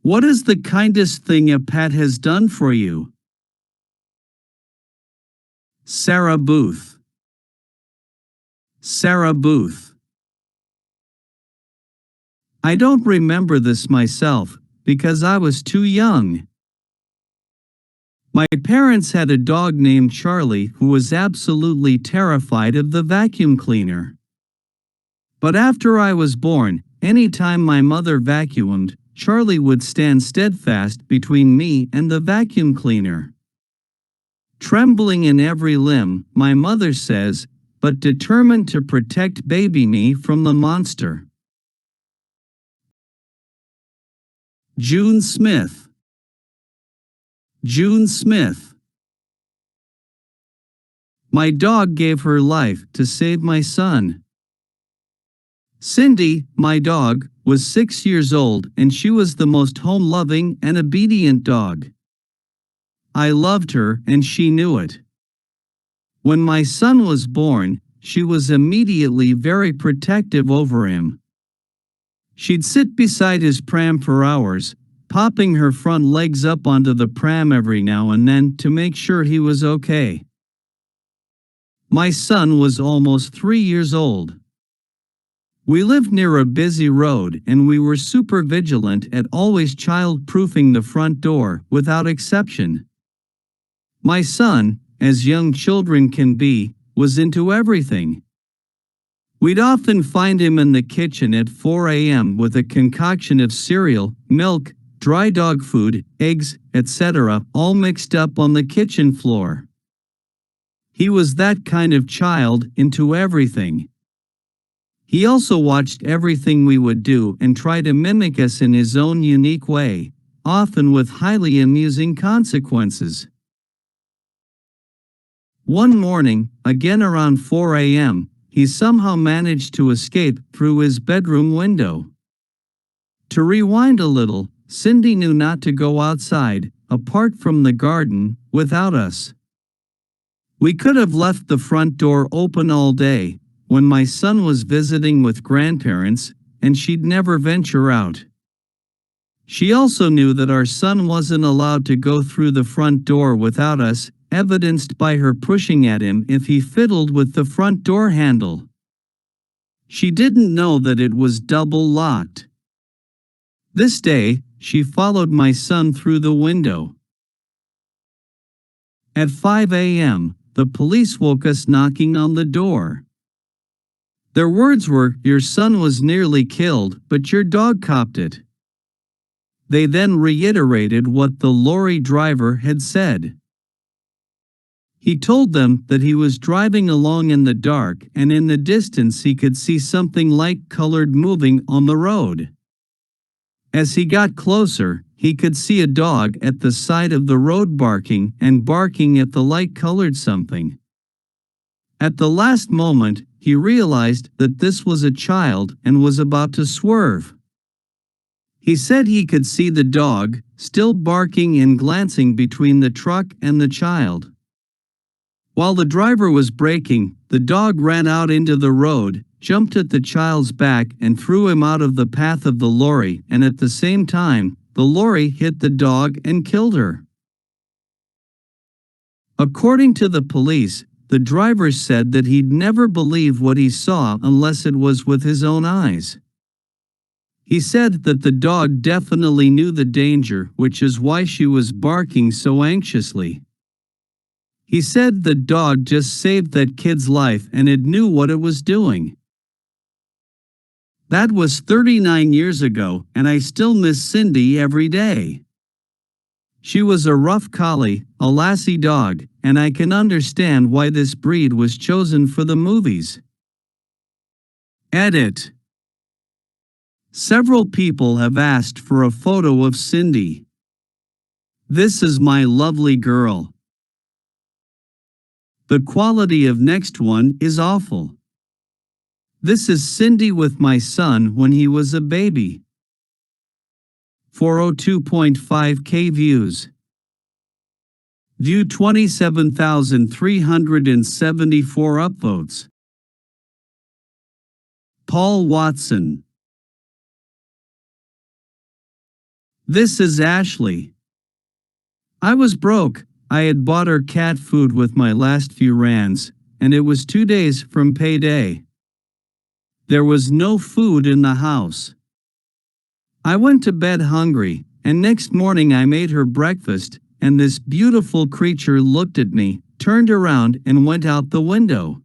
What is the kindest thing a pet has done for you? Sarah Booth. Sarah Booth. I don't remember this myself, because I was too young. My parents had a dog named Charlie who was absolutely terrified of the vacuum cleaner. But after I was born, anytime my mother vacuumed, Charlie would stand steadfast between me and the vacuum cleaner. Trembling in every limb, my mother says, but determined to protect baby me from the monster. June Smith. June Smith. My dog gave her life to save my son. Cindy, my dog, was 6 years old and she was the most home-loving and obedient dog. I loved her and she knew it. When my son was born, she was immediately very protective over him. She'd sit beside his pram for hours, popping her front legs up onto the pram every now and then to make sure he was okay. My son was almost 3 years old. We lived near a busy road and we were super vigilant at always child-proofing the front door, without exception. My son, as young children can be, was into everything. We'd often find him in the kitchen at 4 a.m. with a concoction of cereal, milk, dry dog food, eggs, etc., all mixed up on the kitchen floor. He was that kind of child, into everything. He also watched everything we would do and tried to mimic us in his own unique way, often with highly amusing consequences. One morning, again around 4 a.m., he somehow managed to escape through his bedroom window. To rewind a little, Cindy knew not to go outside, apart from the garden, without us. We could have left the front door open all day, when my son was visiting with grandparents, and she'd never venture out. She also knew that our son wasn't allowed to go through the front door without us, evidenced by her pushing at him if he fiddled with the front door handle. She didn't know that it was double locked. This day, she followed my son through the window. At 5 a.m., the police woke us knocking on the door. Their words were, "Your son was nearly killed, but your dog copped it." They then reiterated what the lorry driver had said. He told them that he was driving along in the dark and in the distance he could see something light-colored moving on the road. As he got closer, he could see a dog at the side of the road barking at the light-colored something. At the last moment, he realized that this was a child and was about to swerve. He said he could see the dog, still barking and glancing between the truck and the child. While the driver was braking, the dog ran out into the road, jumped at the child's back and threw him out of the path of the lorry, and at the same time, the lorry hit the dog and killed her. According to the police, the driver said that he'd never believe what he saw unless it was with his own eyes. He said that the dog definitely knew the danger, which is why she was barking so anxiously. He said the dog just saved that kid's life and it knew what it was doing. That was 39 years ago, and I still miss Cindy every day. She was a rough collie, a lassie dog, and I can understand why this breed was chosen for the movies. Edit. Several people have asked for a photo of Cindy. This is my lovely girl. The quality of next one is awful. This is Cindy with my son when he was a baby. 402.5K views. View 27,374 upvotes. Paul Watson. This is Ashley. I was broke. I had bought her cat food with my last few rands, and it was 2 days from payday. There was no food in the house. I went to bed hungry, and next morning I made her breakfast, and this beautiful creature looked at me, turned around, and went out the window.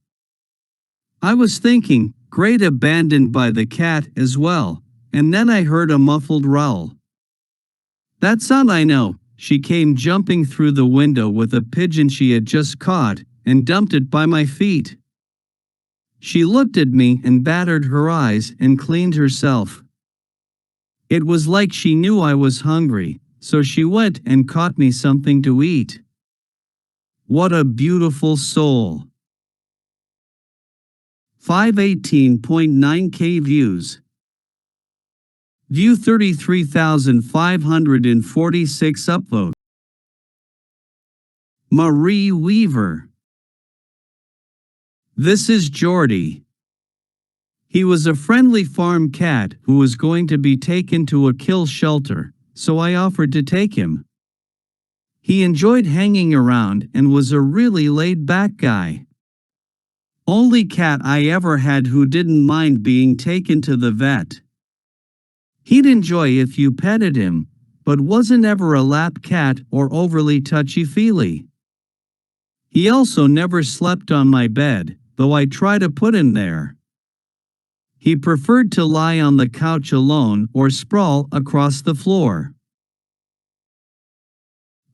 I was thinking, great, abandoned by the cat as well, and then I heard a muffled growl. That's all I know. She came jumping through the window with a pigeon she had just caught, and dumped it by my feet. She looked at me and battered her eyes and cleaned herself. It was like she knew I was hungry, so she went and caught me something to eat. What a beautiful soul. 518.9K views. View 33,546 upvotes. Marie Weaver. This is Jordy. He was a friendly farm cat who was going to be taken to a kill shelter, so I offered to take him. He enjoyed hanging around and was a really laid-back guy. Only cat I ever had who didn't mind being taken to the vet. He'd enjoy if you petted him, but wasn't ever a lap cat or overly touchy-feely. He also never slept on my bed, though I tried to put him there. He preferred to lie on the couch alone or sprawl across the floor.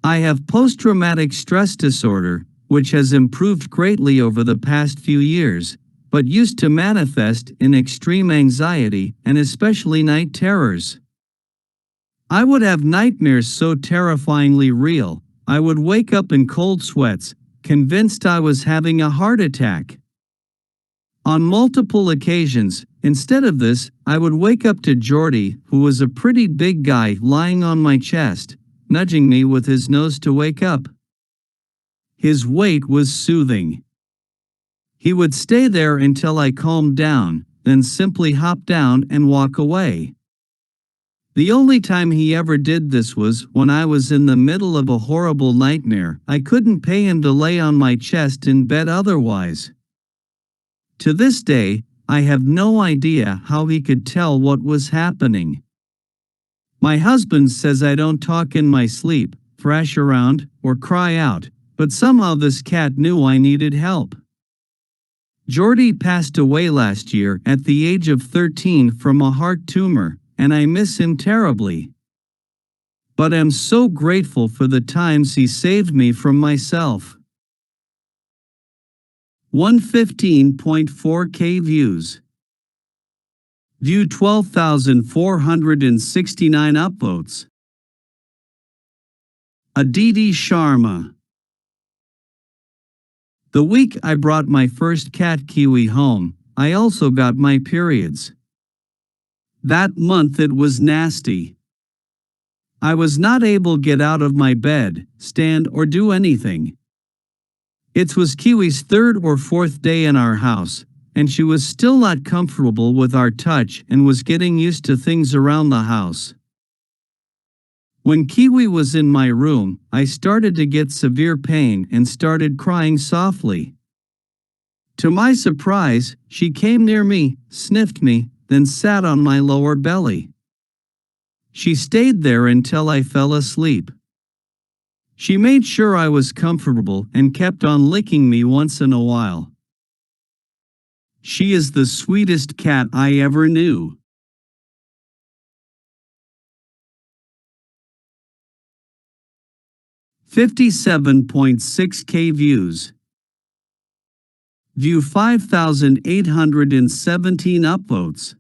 I have post-traumatic stress disorder, which has improved greatly over the past few years, but used to manifest in extreme anxiety and especially night terrors. I would have nightmares so terrifyingly real, I would wake up in cold sweats, convinced I was having a heart attack. On multiple occasions, instead of this, I would wake up to Jordy, who was a pretty big guy lying on my chest, nudging me with his nose to wake up. His weight was soothing. He would stay there until I calmed down, then simply hop down and walk away. The only time he ever did this was when I was in the middle of a horrible nightmare. I couldn't pay him to lay on my chest in bed otherwise. To this day, I have no idea how he could tell what was happening. My husband says I don't talk in my sleep, thrash around, or cry out, but somehow this cat knew I needed help. Jordy passed away last year at the age of 13 from a heart tumor, and I miss him terribly. But I'm so grateful for the times he saved me from myself. 115.4K views. View 12,469 upvotes. Aditi Sharma. The week I brought my first cat Kiwi home, I also got my periods. That month it was nasty. I was not able to get out of my bed, stand, or do anything. It was Kiwi's third or fourth day in our house, and she was still not comfortable with our touch and was getting used to things around the house. When Kiwi was in my room, I started to get severe pain and started crying softly. To my surprise, she came near me, sniffed me, then sat on my lower belly. She stayed there until I fell asleep. She made sure I was comfortable and kept on licking me once in a while. She is the sweetest cat I ever knew. 57.6K views. View 5,817 upvotes.